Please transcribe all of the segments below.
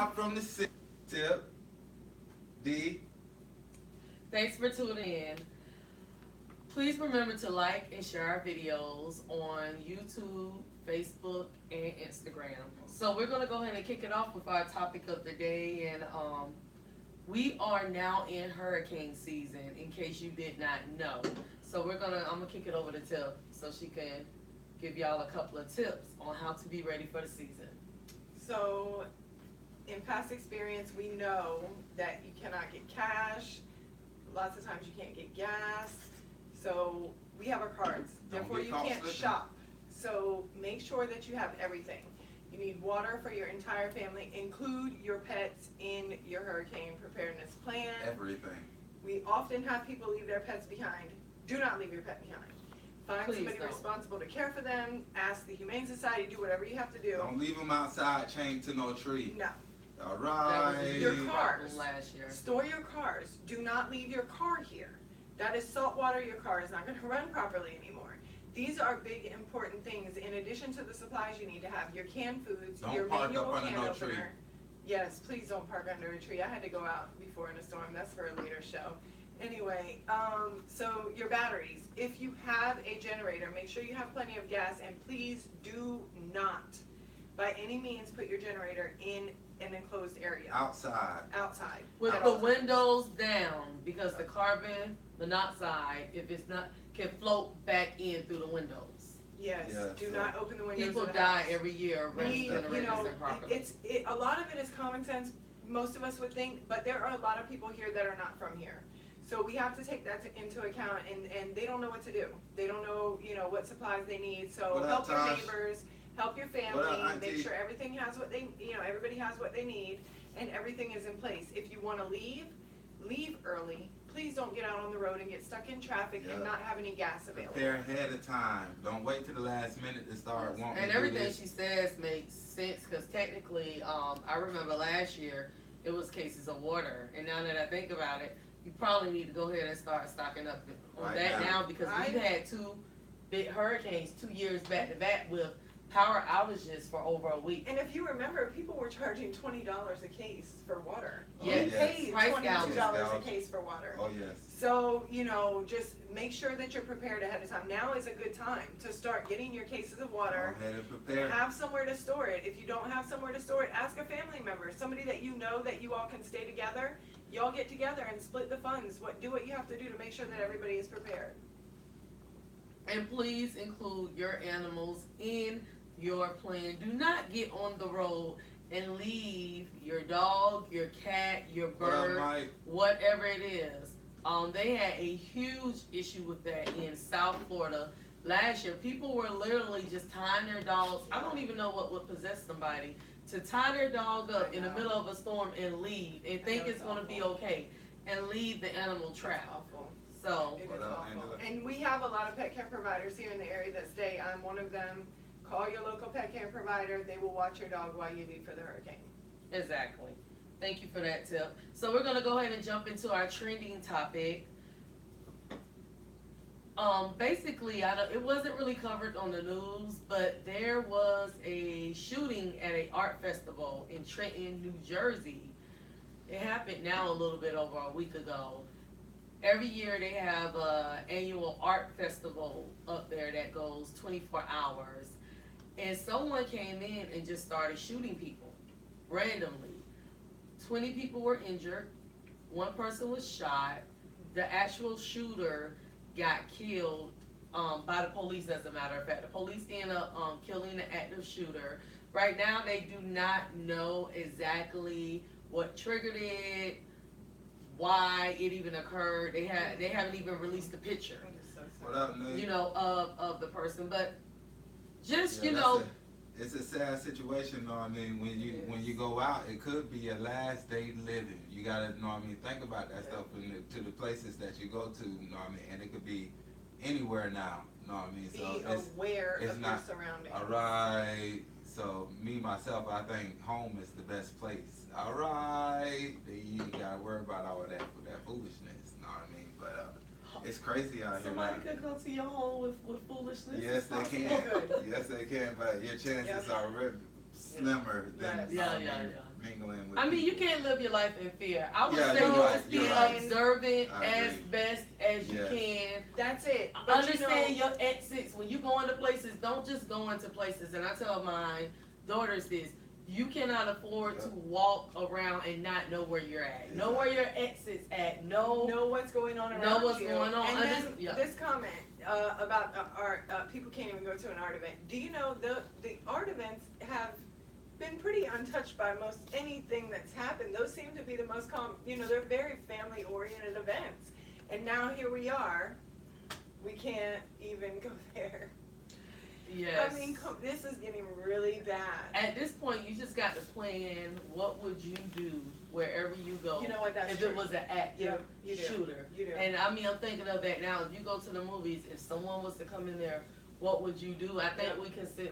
live from the city tip. D. Thanks for tuning in. Please remember to like and share our videos on YouTube, Facebook, and Instagram. So we're gonna go ahead and kick it off with our topic of the day, and we are now in hurricane season. In case you did not know, so I'm gonna kick it over to Tiff so she can give y'all a couple of tips on how to be ready for the season. So, in past experience, we know that you cannot get cash. Lots of times you can't get gas. So we have our cards. Therefore, you can't shop. So make sure that you have everything. You need water for your entire family. Include your pets in your hurricane preparedness plan. Everything. We often have people leave their pets behind. Do not leave your pet behind. Find Please somebody don't. responsible to care for them. Ask the Humane Society. Do whatever you have to do. Don't leave them outside chained to no tree. No. All That was right. a Your huge cars. problem last year. Store your cars. Do not leave your car here. That is salt water. Your car is not going to run properly anymore. These are big important things in addition to the supplies you need to have. Your canned foods, Don't your park manual up under can no opener. tree. Yes, please don't park under a tree. I had to go out before in a storm. That's for a later show. Anyway, so your batteries. If you have a generator, make sure you have plenty of gas, and please do not, by any means, put your generator in an enclosed area. Outside. Outside. With At the all times. windows down, because the carbon monoxide, if it's not, can float back in through the windows. Yes. Yeah, Do so not open the windows. People of the die house. every year We, running you know, generators improperly. a lot of it is common sense. Most of us would think, but there are a lot of people here that are not from here. So we have to take that into account, and they don't know what to do. They don't know, what supplies they need. So What up, help your Tosh? neighbors, help your What family, up, Auntie? make sure everything has what they, everybody has what they need, and everything is in place. If you want to leave early. Please don't get out on the road and get stuck in traffic and Yeah. not have any gas available. Prepare ahead of time. Don't wait till the last minute to start wanting And to do everything this. she says makes sense, because technically, I remember last year, it was cases of water. And now that I think about it, you probably need to go ahead and start stocking up on Right that now. now, because Right. we've had 2 big hurricanes 2 years back to back with power outages for over a week. And if you remember, people were charging $20 a case for water. Oh, Yeah, We yes. paid Price $22 a gouge. case for water. Oh, yes. So, just make sure that you're prepared ahead of time. Now is a good time to start getting your cases of water. Go ahead and prepare. Have somewhere to store it. If you don't have somewhere to store it, ask a family member, somebody that you know that you all can stay together. Y'all get together and split the funds. Do what you have to do to make sure that everybody is prepared. And please include your animals in your plan. Do not get on the road and leave your dog, your cat, your What up, bird, Mike? whatever it is. They had a huge issue with that in South Florida last year. People were literally just tying their dogs. I don't even know what would possess somebody to tie their dog up in the middle of a storm and leave and think know, it's it's going to be awful. okay and leave the animal trap. Awful. So It What is up, awful. Angela? And we have a lot of pet care providers here in the area that stay. I'm one of them. Call your local pet care provider. They will watch your dog while you leave for the hurricane. exactly. Thank you for that tip. So we're gonna go ahead and jump into our trending topic. Basically, it wasn't really covered on the news, but there was a shooting at a art festival in Trenton, New Jersey. It happened now a little bit over a week ago. Every year they have a annual art festival up there that goes 24 hours. And someone came in and just started shooting people randomly. 20 people were injured. 1 person was shot. The actual shooter got killed by the police, as a matter of fact. The police ended up killing the active shooter. Right now, they do not know exactly what triggered it, why it even occurred. They haven't even released the picture, It is so sad. What up, Nate? of the person. But just, Yeah, it's a sad situation, know what I mean? When you go out, it could be your last day living. You gotta, know what I mean, think about that stuff to the places that you go to, know what I mean? And it could be anywhere now, know what I mean? Be So aware it's of not- your surroundings. alright. So me myself, I think home is the best place. Alright. You ain't gotta worry about all that foolishness, know what I mean? But it's crazy out here. somebody man. could go to your home with foolishness. Yes, they can. Good. Yes, they can. But your chances Yes. are slimmer than Yes. Yeah, some. yeah, yeah. mingling with I mean, you people. can't live your life in fear. I would Yeah, say you're you right, just be you're right. observant I as agree. best as you Yes. can. That's it. But Understand your exits. When you go into places, don't just go into places. And I tell my daughters this. You cannot afford to walk around and not know where you're at. Know where your exit's at. Know what's going on around know what's you. going on. And then Yeah. this comment about art, people can't even go to an art event. Do you know the art events have been pretty untouched by most anything that's happened? Those seem to be the most they're very family oriented events. And now here we are, we can't even go there. Yes. I mean, this is getting really bad. At this point, you just got to plan. What would you do wherever you go? You know what? That's if true. it was an active you do. shooter. You do. And I mean, I'm thinking of that now. If you go to the movies, if someone was to come in there, what would you do? I think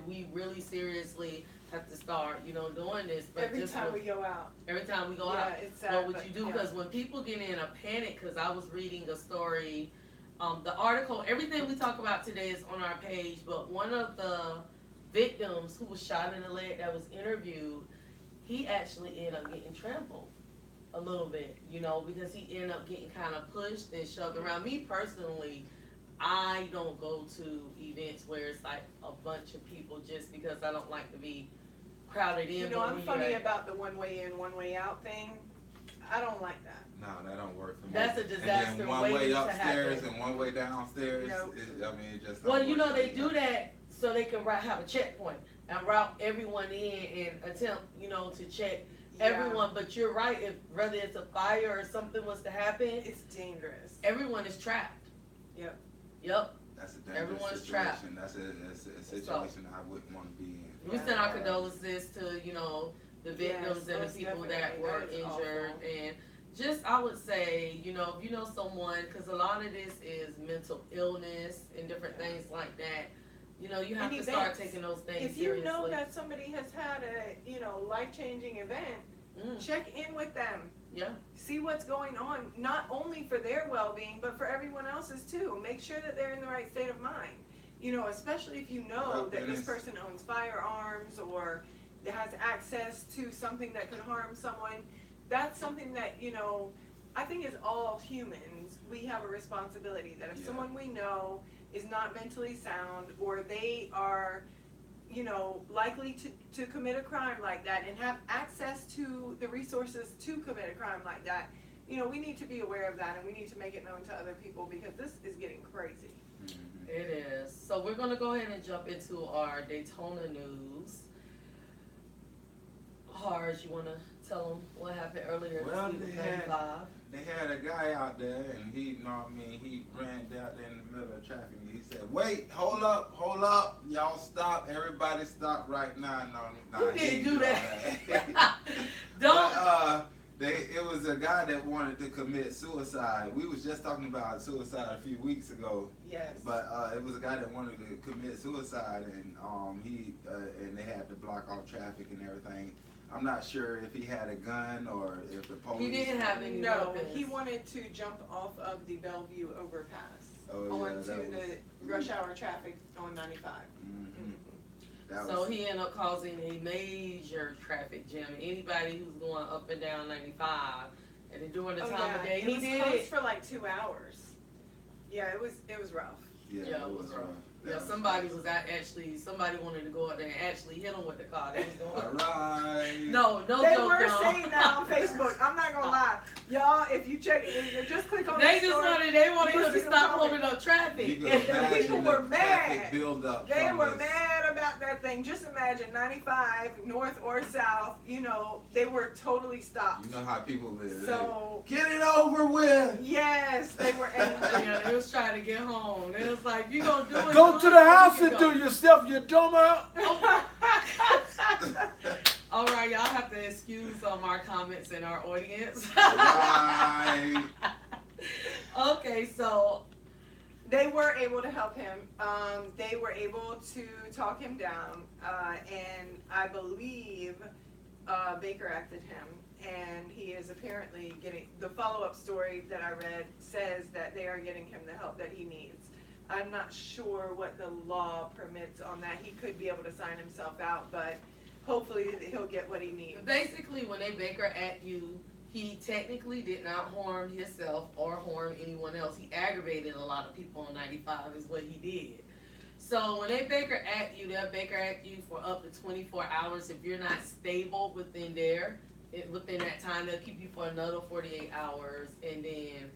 we really seriously have to start, doing this. But Every just time we go out. every time we go Yeah, out, it's sad, what would but you do? yeah. Because when people get in a panic, because I was reading a story, the article, everything we talk about today is on our page, but one of the victims who was shot in the leg that was interviewed, he actually ended up getting trampled a little bit, because he ended up getting kind of pushed and shoved around. Me personally, I don't go to events where it's like a bunch of people just because I don't like to be crowded in. but I'm when funny you're at- about the one way in, one way out thing. I don't like that. No, that don't work for me. That's a And disaster then one waiting way to upstairs happen. and one way downstairs. Nope. It just. Well, don't work they for do me. that so they can have a checkpoint and route everyone in and attempt, to check everyone. But you're right, if whether it's a fire or something was to happen, It's dangerous. everyone is trapped. Yep. Yep. That's a dangerous Everyone's situation. trapped. That's a situation I wouldn't want to be in. We Yeah. send our condolences to, the victims Yes, and most the people that definitely. were That is injured. awful. And just, I would say, if you know someone, because a lot of this is mental illness and different things like that, you have And to start events. taking those things If you seriously. know that somebody has had a, life-changing event, Mm, check in with them. yeah. See what's going on, not only for their well-being, but for everyone else's too. Make sure that they're in the right state of mind. Especially if you know that this person owns firearms or has access to something that could harm someone. That's something that, I think as all humans, we have a responsibility that if Yeah. someone we know is not mentally sound or they are, likely to commit a crime like that and have access to the resources to commit a crime like that, we need to be aware of that and we need to make it known to other people because this is getting crazy. Mhm. It is. So we're gonna go ahead and jump into our Daytona news. Harsh, you wanna tell them what happened earlier Well, this week they had- with live? They had a guy out there, and he ran out there in the middle of traffic. And he said, "Wait, hold up, y'all stop, everybody stop right now." No, You he didn't ain't do all that. Don't. It was a guy that wanted to commit suicide. We was just talking about suicide a few weeks ago, Yes. but it was a guy that wanted to commit suicide, and and they had to block off traffic and everything. I'm not sure if he had a gun or if the police. He didn't have any No, weapons. he wanted to jump off of the Bellevue overpass Oh, yeah, onto that the rush hour traffic on 95. Mhm. That So was- he ended up causing a major traffic jam. Anybody who's going up and down 95, and then during the time of day, it he was did closed it. for like 2 hours. Yeah, it was rough. Yeah, it was rough. Yeah, somebody wanted to go out there and actually hit him with the car. They was going. Alright. No They joke, were y'all. saying that on Facebook. I'm not gonna lie, y'all. If you check, just click on. They the just story. wanted You him see to them stop comment. holding up traffic. You can And the imagine people the were traffic mad. buildup They from were this. mad about that thing. Just imagine 95, north or south. They were totally stopped. You know how people live. So Get it over with. yes, they were. Yeah, they was trying to get home. It was like, you gonna do it. Go to the house and do do yourself, you dumbass. All right, y'all have to excuse our comments in our audience. Right. Okay, so They were able to help him. They were able to talk him down, and I believe Baker acted him. And he is apparently getting the follow-up story that I read says that they are getting him the help that he needs. I'm not sure what the law permits on that. He could be able to sign himself out, but hopefully he'll get what he needs. Basically, when they Baker at you, he technically did not harm himself or harm anyone else. He aggravated a lot of people on 95 is what he did. So when they Baker at you, they'll Baker at you for up to 24 hours. If you're not stable within within that time, they'll keep you for another 48 hours. And then,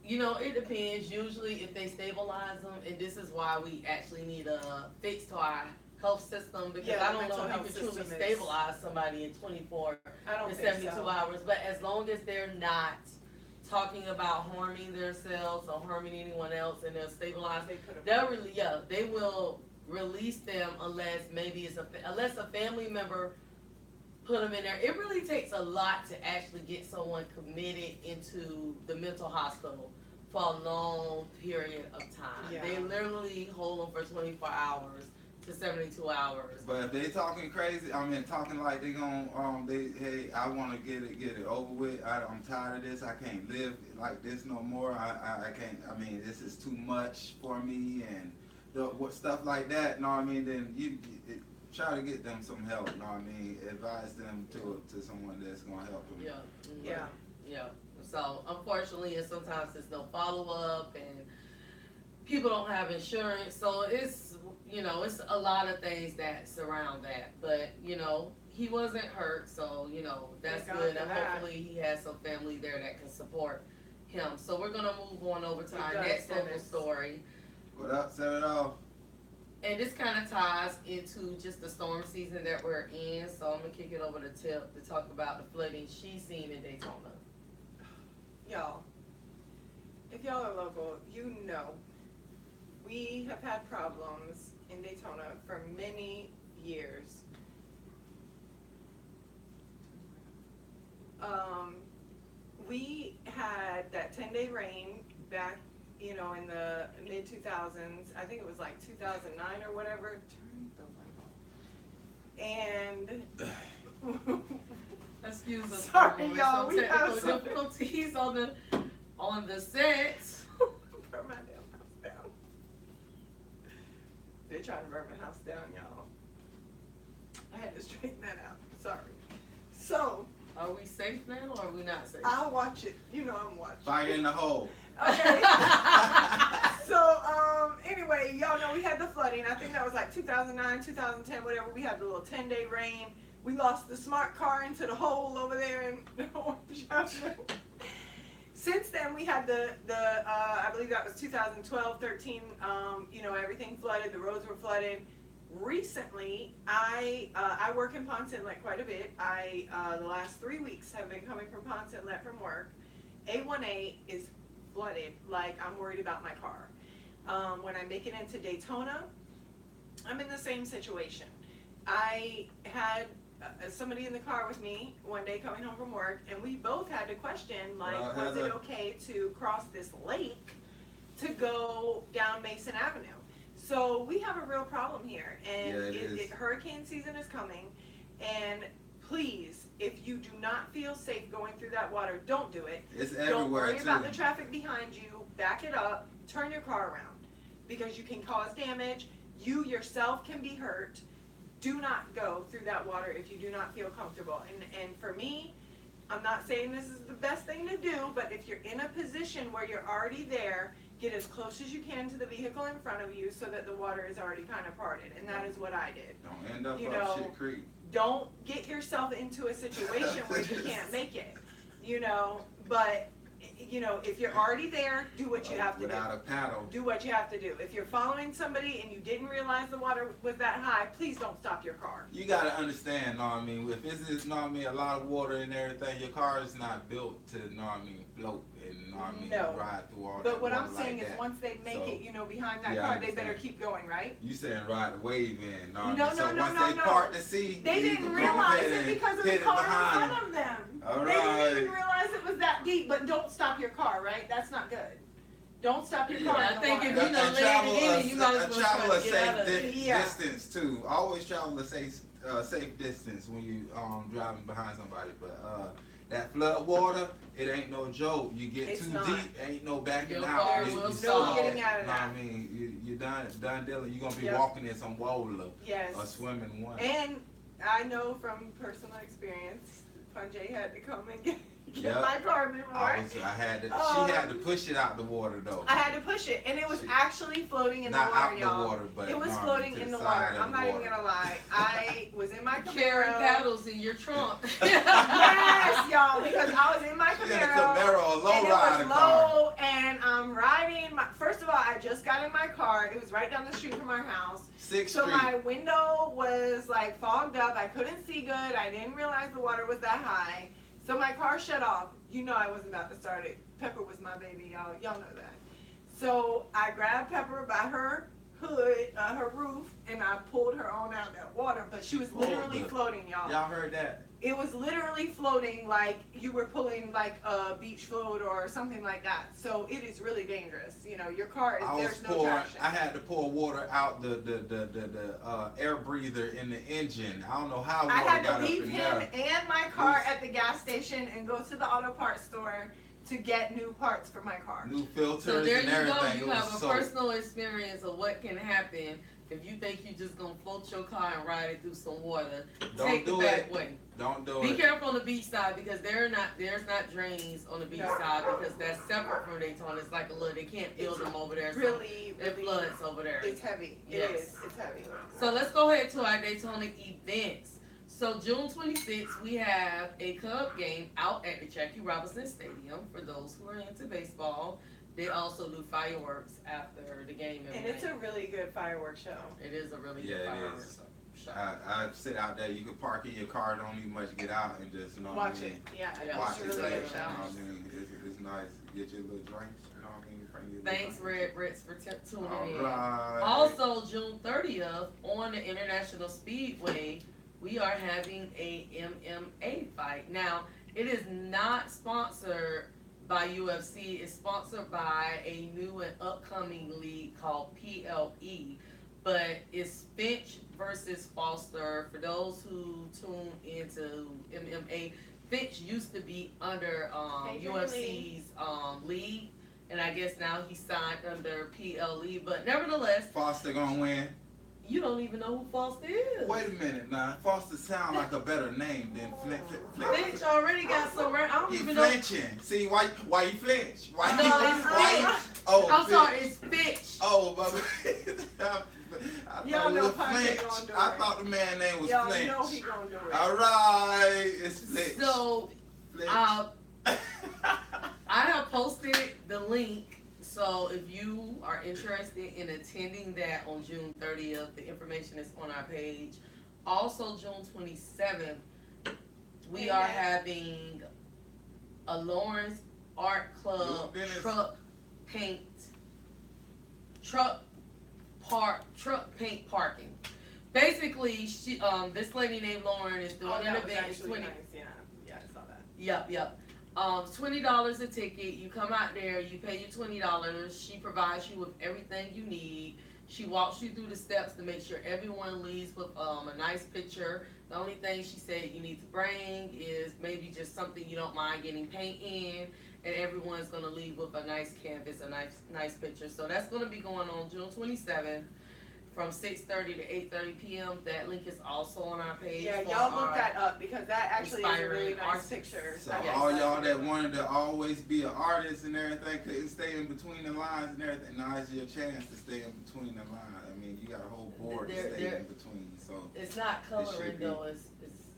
it depends. Usually if they stabilize them, and this is why we actually need a fix to our health system, because Yeah, I don't mental know if health you can truly system is- stabilize somebody in 24 I don't to think 72 so. hours. But as long as they're not talking about harming themselves or harming anyone else, and they're stabilized, They put him. they will release them unless maybe unless a family member put them in there. It really takes a lot to actually get someone committed into the mental hospital for a long period of time. Yeah. They literally hold them for 24 hours to 72 hours. But if they talking crazy, talking like they gon' hey, I want to get it over with. I'm tired of this. I can't live like this no more. I can't. This is too much for me, and stuff like that. Then you try to get them some help. Advise them to someone that's gonna help them. Yeah. Mhm. Yeah. Yeah. So unfortunately, and sometimes there's no follow up, and people don't have insurance. So it's it's a lot of things that surround that. But he wasn't hurt, so that's Thank God good. for And that. hopefully he has some family there that can support him. So we're gonna move on over to He our does, next local Dennis. story. What up, set it off? And this kind of ties into just the storm season that we're in. So I'm gonna kick it over to Tip to talk about the flooding she's seen in Daytona. Y'all, if y'all are local, we have had problems in Daytona for many years. We had that 10-day rain back, in the mid-2000s. I think it was like 2009 or whatever. Turn the light off. And Excuse us. Sorry, for a moment. y'all, Some we have technical some- difficulties on the set. burn my damn house down. They're trying to burn my house down, y'all. I had to straighten that out. Sorry. So, Are we safe now or are we not safe? I'll watch it. I'm watching. Fire in the hole. Okay. So, anyway, y'all know we had the flooding. I think that was like 2009, 2010, whatever. We had the little 10-day rain. We lost the smart car into the hole over there in Orange County. Since then, we had the I believe that was 2012, 13, everything flooded, the roads were flooded. Recently, I work in Ponce Inlet quite a bit. The last 3 weeks have been coming from Ponce Inlet from work. A1A is flooded, like I'm worried about my car. When I make it into Daytona, I'm in the same situation. I had somebody in the car with me one day coming home from work, and we both had to question, like, was it okay to cross this lake to go down Mason Avenue? So we have a real problem here, and hurricane season is coming, and please, if you do not feel safe going through that water, don't do it. It's everywhere Don't worry too. about the traffic behind you, back it up, turn your car around, because you can cause damage, you yourself can be hurt. Do not go through that water if you do not feel comfortable. And for me, I'm not saying this is the best thing to do, but if you're in a position where you're already there, get as close as you can to the vehicle in front of you so that the water is already kind of parted, and that is what I did. Don't end up You up know, shit creek. Don't get yourself into a situation where you can't make it, but if you're already there, do what you have to do. Without a paddle. Do what you have to do. If you're following somebody and you didn't realize the water was that high, please don't stop your car. You gotta understand, if this is, a lot of water and everything, your car is not built to, float and, No. ride through all that But what water I'm saying like is that. once they make So, it, behind that yeah, I car, they better understand. keep going, right? You saying ride the wave in, No, So no, once no, they no. part the sea, They you didn't can go realize ahead it and because of the hit it car in behind. front of them. All They didn't right. even realize it was that deep, but don't stop your car, right? That's not good. Don't stop your car Yeah, in I the think water. if you know land it in, you might as well travel try a to get out of safe it. Yeah. distance too. Always travel a safe distance when you driving behind somebody. But that flood water, it ain't no joke. You get It's too not. deep, ain't no backing Your out. car You will stop. stop. Getting out of Know what that. I mean, you done dealing. You're gonna be Yep. walking in some water Yes. or swimming one. And I know from personal experience, Punjay had to come and get Yep. my car before. She had to push it out the water though. I had to push it, and it was actually floating in the Not water, out y'all. the water, but It was Norman, floating to in the the side water. of I'm the not even water. gonna lie. I was in my Carry Camaro. paddles in your trunk. Yes, y'all, because I was in my She had a Camaro. Camaro, a low And it rider was car. low, and I'm riding. First of all, I just got in my car. It was right down the street from our house. 6th So Street. my window was like fogged up. I couldn't see good. I didn't realize the water was that high. So my car shut off. You know I wasn't about to start it. Pepper was my baby, y'all. Y'all know that. So I grabbed Pepper by her hood, her roof, and I pulled her on out of that water. But she was literally floating, y'all. Y'all heard that? It was literally floating like you were pulling like a beach float or something like that. So it is really dangerous. You know, your car is, there's no traction. I had to pour water out the air breather in the engine. I don't know how I water had got to up leave in him there. and my car at the gas station and go to the auto parts store to get new parts for my car. New filters So there and you go. everything. You It have was a so personal experience of what can happen if you think you're just gonna float your car and ride it through some water. Don't Take the do back it. way. Don't do Be it. careful on the beach side because there's not drains on the beach No. side because that's separate from Daytona. It's like a little, they can't build them over there. So Really, it really, floods over there. it's heavy. Yes. It is. It's heavy. So let's go ahead to our Daytona events. So June 26th, we have a Cub game out at the Jackie Robinson Stadium for those who are into baseball. They also do fireworks after the game. every And it's night. a really good fireworks show. It is a really Yeah, good it fireworks is. show. I sit out there. You can park in your car. Don't need much. Get out and just what I Watch mean? it. Yeah, Yeah. Watch it's a it. really Play, good you show. know what I mean? It's nice. Get your little drinks. You know what I mean? Bring your Thanks, little drinks. Red Ritz, for tuning in. Alright. Also, June 30th, on the International Speedway, we are having a MMA fight. Now, it is not sponsored by UFC. It's sponsored by a new and upcoming league called PLE. But it's Finch versus Foster. For those who tune into MMA, Finch used to be under UFC's league. And I guess now he's signed under PLE. But nevertheless, Foster gonna win. you don't even know who Foster is. Wait a minute now. Foster sound like a better name than Finch already got some. I don't He even know. flinching. See why you flinch? Why No, you it's why you- Finch. Oh, I'm Finch. sorry, it's Finch. Oh, I Y'all thought it know was Punjay Flinch. gonna do I it. thought the man's name was Y'all Flinch. know he gonna do it. All right, it's Flinch. So Flinch. I have posted the link. So if you are interested in attending that on June 30th, the information is on our page. Also, June 27th, we are having a Lawrence Art Club Dennis. truck paint parking. Basically, she this lady named Lauren is doing Oh, an that was event. It's actually 20. nice. Yeah, I saw that. Yep. $20 a ticket. You come out there, you pay your $20. She provides you with everything you need. She walks you through the steps to make sure everyone leaves with a nice picture. The only thing she said you need to bring is maybe just something you don't mind getting paint in, and everyone's gonna leave with a nice canvas, a nice picture. So that's gonna be going on June 27th. From 6:30 to 8:30 p.m. That link is also on our page. Yeah, for y'all our- look that up because that actually is a really inspiring nice artists. picture. So Yes. all y'all that wanted to always be an artist and everything couldn't stay in between the lines and everything. Now it's your chance to stay in between the lines. I mean, you got a whole board to stay They're- in between. So It's not It coloring should be. though.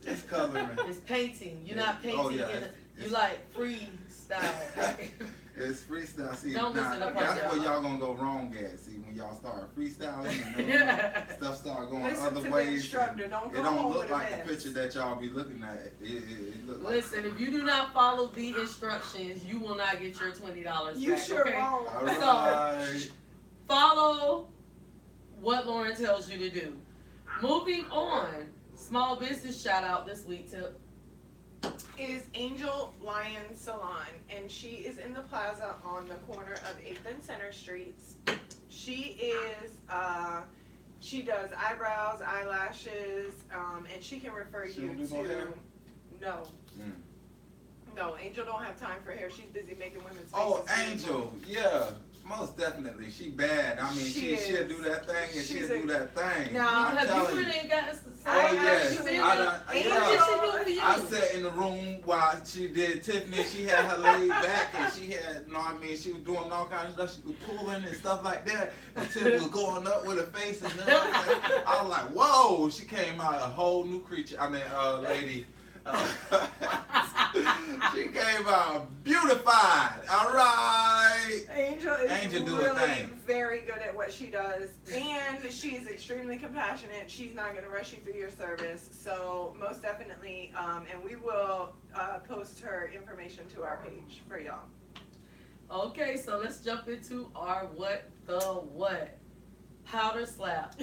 it's coloring. It's painting. You're Yeah. not painting. Oh, yeah, You like freestyle. It's freestyle. See, Don't now, listen to that's Punjay. where y'all gonna go wrong at. See, when y'all start freestyling, and stuff start going Listen other to the ways. instructor. Don't It go don't home look with a like the mess. picture that y'all be looking at. It look like. Listen, if you do not follow the instructions, you will not get your $20 You back. sure Okay? won't. All right. Follow what Lauren tells you to do. Moving on, small business shout out this week to Is Angel Lion Salon, and she is in the plaza on the corner of 8th and Center Streets. She is, she does eyebrows, eyelashes, and she can refer She you don't do no hair? to, no. Mm. No, Angel don't have time for hair. She's busy making women's faces. Oh, Angel, yeah, most definitely. She bad. I mean, She she'll is. do that thing and She's she'll do that thing. Now, I'm have you telling you. really got to I Oh, yes. actually did I it. done- What yeah. did she do for you? I sat in the room while she did Tiffany. She had her laid back, and she had, you know what I mean, she was doing all kinds of stuff. She was pulling and stuff like that. And Tiffany was going up with her face, and then I was like, whoa! She came out a whole new creature. I mean, lady. She came out beautified. All right. Angel is Angel do her really thing. very good at what she does, and she's extremely compassionate. She's not going to rush you through your service, so most definitely, and we will post her information to our page for y'all. Okay, so let's jump into our what the what. Powder slap.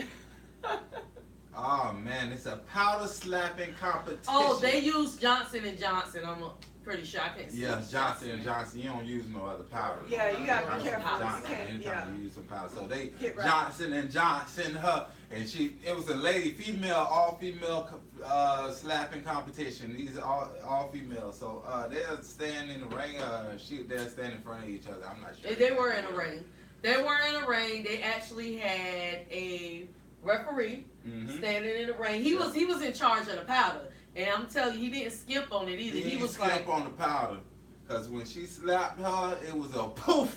Oh man, it's a powder slapping competition. Oh, they use Johnson & Johnson. I'm pretty sure I can't see. Yeah, Johnson & Johnson. You don't use no other powder. Yeah, you gotta be Johnson & careful. Johnson, You can't- anytime yeah. you use some powder. So they Get right. Johnson & Johnson her, and it was a lady, female, all female slapping competition. These are all female. So they're standing in the ring. They're standing in front of each other. I'm not sure. They were in a ring. They were in a ring. They actually had a referee Mhm. standing in the ring. He was in charge of the powder, and I'm telling you, he didn't skimp on it either. He was skimp like, on the powder, cause when she slapped her, it was a poof.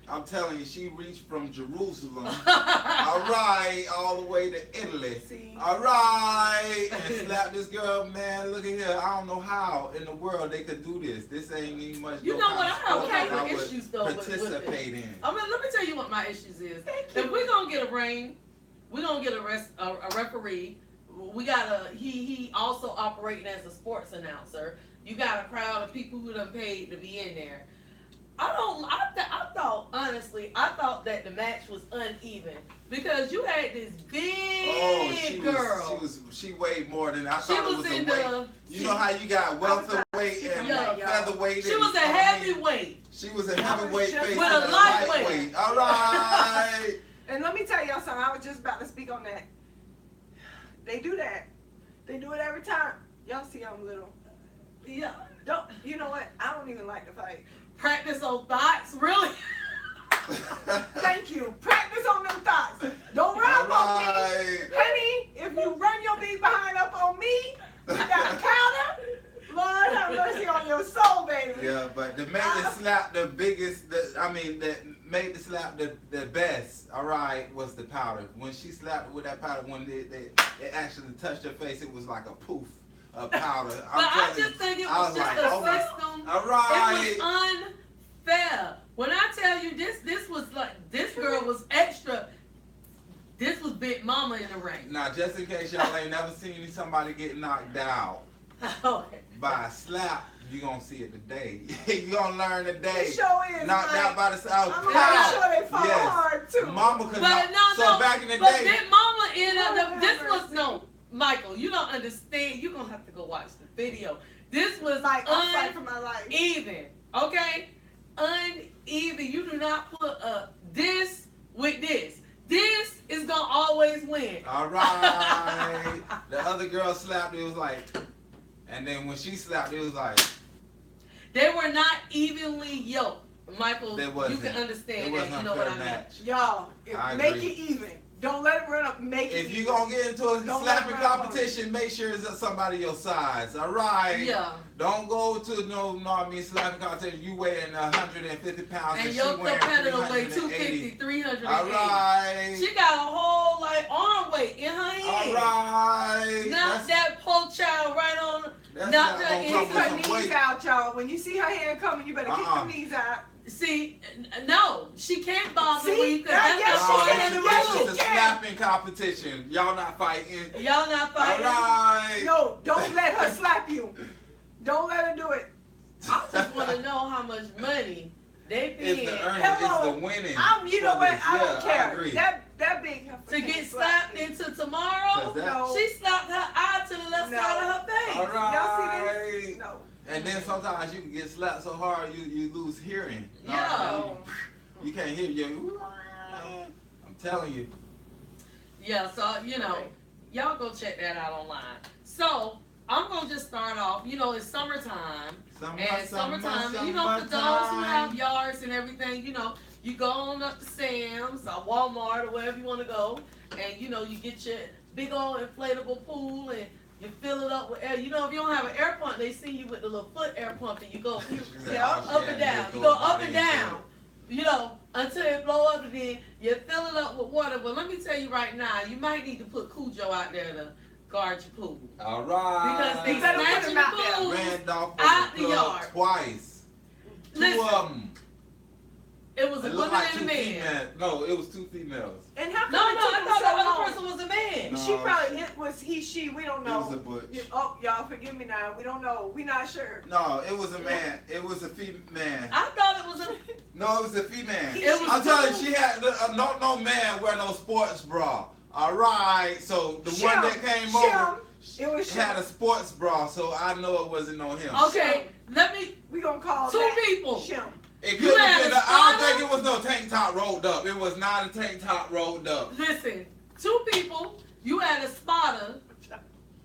I'm telling you, she reached from Jerusalem, all right, all the way to Italy, See? all right, and slapped this girl. Man, look at here. I don't know how in the world they could do this. This ain't even much. You no know kind what? of I have sport okay that I with would issues though with it. participate in. I mean, let me tell you what my issues is. Thank If you. we're gonna get a ring, we're gonna get a referee. We got he also operating as a sports announcer. You got a crowd of people who done paid to be in there. I thought that the match was uneven because you had this big girl. She weighed more than I She thought it was was a in weight. the. You know how you got welterweight and Yeah, featherweight. She was a heavyweight. She was a heavyweight just- facing With a a lightweight. lightweight. All right. And let me tell y'all something. I was just about to speak on that. They do that. They do it every time. Y'all see I'm little. Yeah. Don't. You know what? I don't even like to fight. Practice on thoughts, really? Thank you. Practice on them thoughts. Don't run up on me. Alright. Honey, if you run your big behind up on me, you got a counter. Lord have mercy on your soul, baby. Yeah, but the made the slap the biggest, that made the slap the best, all right, was the powder. When she slapped it with that powder, when it actually touched her face, it was like a poof of powder. But I just think it was just a system. All right. It was unfair. When I tell you this was like, this girl was extra. This was Big Mama in the ring. Now, just in case y'all ain't never seen somebody get knocked out by a slap, you gonna see it today. You gonna learn today. It sure is. Knocked like, out by the slap. I'm pretty sure they fall Yes. hard too. Mama could But knock. no, So back in the but day, Big Mama in Lord this have was mercy. no, Michael. You don't understand. You're gonna have to go watch the video. This was Like I'm fighting for my life. uneven. Okay, uneven. You do not put this with this. This is gonna always win. all right. The other girl slapped. It was like, and then when she slapped, it was like, They were not evenly yoked. Michael, They you wasn't. can it understand that. wasn't You a know what fair I mean. match. Y'all, I make agree. it even. Don't let it run up. Make it If you even. gonna get into a Don't slapping let it run competition, make sure it's somebody your size. All right. Yeah. Don't go to no I mean slapping competition. You weighing 150 pounds And and your she weighing competitor weigh 380. 250, 380. All right. She got a whole like arm weight in her All hand. right. Knocked that poor child right on. That's knocked not her gonna in come Keep with her some knees weight. out, y'all. When you see her hand coming, you better kick Uh-uh. her knees out. See, no, she can't bother See? me because Now, that's yes, the she part can. of the Yes, This rule. is a slapping competition. Y'all not fighting. Y'all not All fighting. right. No, don't let her slap you. Don't let her do it. I just want to know how much money they It's paid the earning. Hello. It's the winning. You know what? I don't Yeah, care. agree. That big heifer to can't get slap slapped me. into tomorrow. 'Cause that- No. She slapped her eye to the left No. side of her face. All Y'all see right. this? No. And then sometimes you can get slapped so hard you lose hearing. Yeah. You can't hear you. I'm telling you. Yeah, so y'all go check that out online. So I'm gonna just start off. It's summertime, and summertime. For those who have yards and everything, you go on up to Sam's or Walmart or wherever you want to go, and you get your big old inflatable pool and You fill it up with air. You know, if you don't have an air pump, they see you with the little foot air pump, and you go She said, Yeah, oh, up she and had down. to You go go up body and into down. You know, until it blow up, and then you fill it up with water. But let me tell you right now, you might need to put Cujo out there to guard your pool. it. All right. Because they You better put snatching him the out there. pools Randolph out was the plugged yard. twice. Two Listen, of them. it was a It woman looked like and two a man. females. No, it was two females. And how come No, it no, took I him thought so the other long? person was a man. No. She probably, it was he, she, we don't It was a know. butch. Oh, y'all forgive me now, we don't know, we not sure. No, it was a man. It was a female man. I thought it was a. No, it was a female. It was I'm telling you, two. she had no man wear no sports bra. All right, so the one that came over It was had a Shim. sports bra, so I know it wasn't on him. Okay, let me. We gonna call Two that people. Shim. It You couldn't had have been. a I don't spotter? think it was no tank top rolled up. It was not a tank top rolled up. Listen, two people. You had a spotter.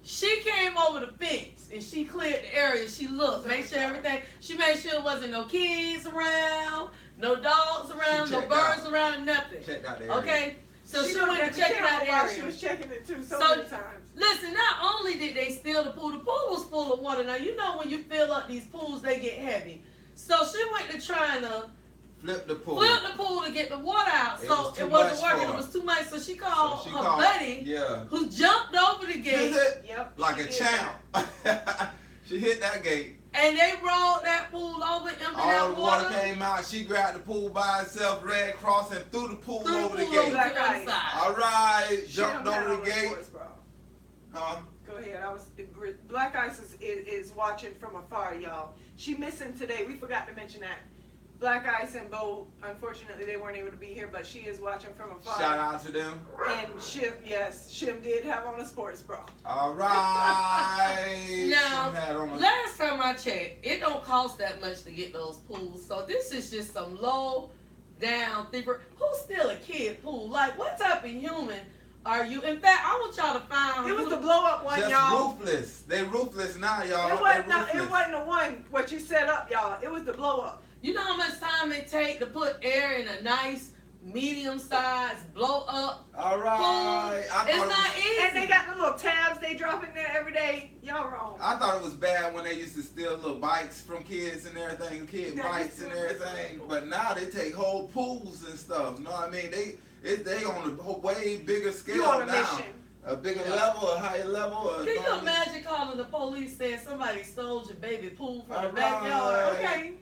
She came over the fence and she cleared the area. She looked, made sure everything. She made sure there wasn't no kids around, no dogs around, She no checked birds out. around, nothing. Checked out the area. Okay, so she looked went at to the check that camera while She area. was checking it too so So- many times. Listen, not only did they steal the pool was full of water. Now you know when you fill up these pools, they get heavy. So she went to trying to Flip the pool. flip the pool to get the water out. It So was too it wasn't much working. for It her. was too much. So she So called she her called- buddy, Yeah. who jumped over the gate, Is it? Yep. Like she a did champ. She hit that gate. and they rolled that pool over, emptied All out the water water. came out. She grabbed the pool by herself, ran across, and threw the pool Threw the over the pool over gate. the Black other ice. side. All right, Shim jumped had over on the a gate. sports bra. Huh? Go ahead. Black Ice is watching from afar, y'all. She missing today. We forgot to mention that. Black Ice and Bo, unfortunately, they weren't able to be here, but she is watching from afar. Shout out to them. And Shim did have on a sports bra. All right. Now, She had on a- last time I checked, it don't cost that much to get those pools. So this is just some low down thicker. Who's still a kid pool? Like, what type of human are you? In fact, I want y'all to find It was who- the blow up one, Just y'all. ruthless. They ruthless now, y'all. It wasn't, They ruthless. it wasn't the one what you set up, y'all. It was the blow up. You know how much time it take to put air in a nice medium size blow up? All right. It's not easy. And they got the little tabs they drop in there every day. Y'all wrong. I thought it was bad when they used to steal little bikes from kids and everything, kid Yeah, bikes and everything. But now they take whole pools and stuff. You know what I mean? They on a way bigger scale You on a now. mission. A bigger Yeah. level, a higher level. Can you imagine calling the police saying somebody stole your baby pool from the All backyard? right. Okay.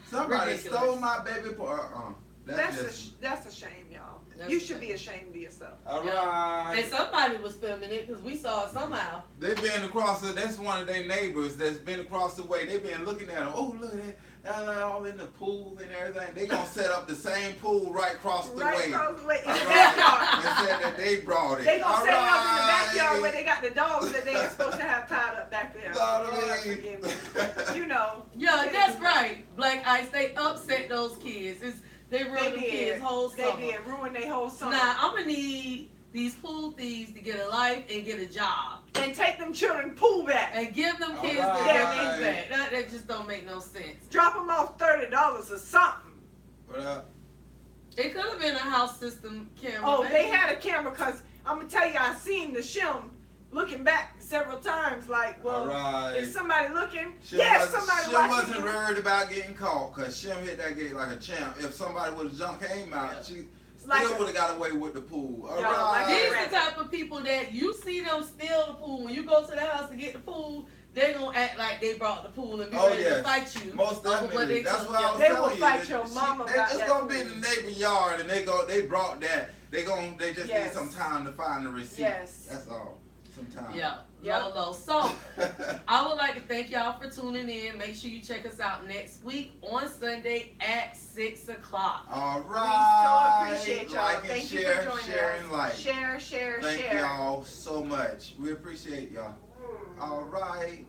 Somebody Ridiculous. stole my baby pool. That's a shame, y'all. That's You a should shame. be ashamed of yourself. All Yeah. right. And somebody was filming it because we saw it somehow. They've been across that's one of their neighbors that's been across the way. They've been looking at them. Oh, look at that. All in the pool and everything. They gonna set up the same pool right across the Right way. across the way in the All right. backyard. And said that they brought it. They gonna All set it up in the right. backyard where they got the dogs that they ain't supposed to have tied up back there. Lord, Lord, forgive me. You know. Yeah, that's right. Black Ice, they upset those kids. They They ruined the did. kids' whole They summer. did ruin their whole summer. Now, I'm going to need these pool thieves to get a life and get a job. And take them children pool back. And give them All kids right. their things back. That just don't make no sense. Drop them off $30 or something. What up? It could have been a house system camera. Oh, maybe. they had a camera because I'm gonna tell you, I seen the Shim looking back several times. Like, All well, right. is somebody looking? Shim Yes, wasn't- somebody Shim watching. wasn't you. worried about getting caught because Shim hit that gate like a champ. If somebody would have jumped came out, she Like still a- would have got away with the pool. All Yeah, like These right. are the type of people that you see them steal the pool. When you go to the house to get the pool, they gonna act like they brought the pool and be Oh, ready yes. to fight you. Most over what definitely. they That's took. what I was They telling will you. fight that your she- mama they- about It's that gonna be in food. the neighbor yard, and they brought that. They just Yes. need some time to find the receipt. Yes. That's all. Some time. Yeah, Yep. low. So, I would like to thank y'all for tuning in. Make sure you check us out next week on Sunday at 6 o'clock. All We right. so appreciate y'all. Like and Thank you share, for joining share us. and like. Share, share, Thank share. y'all so much. We appreciate y'all. All right.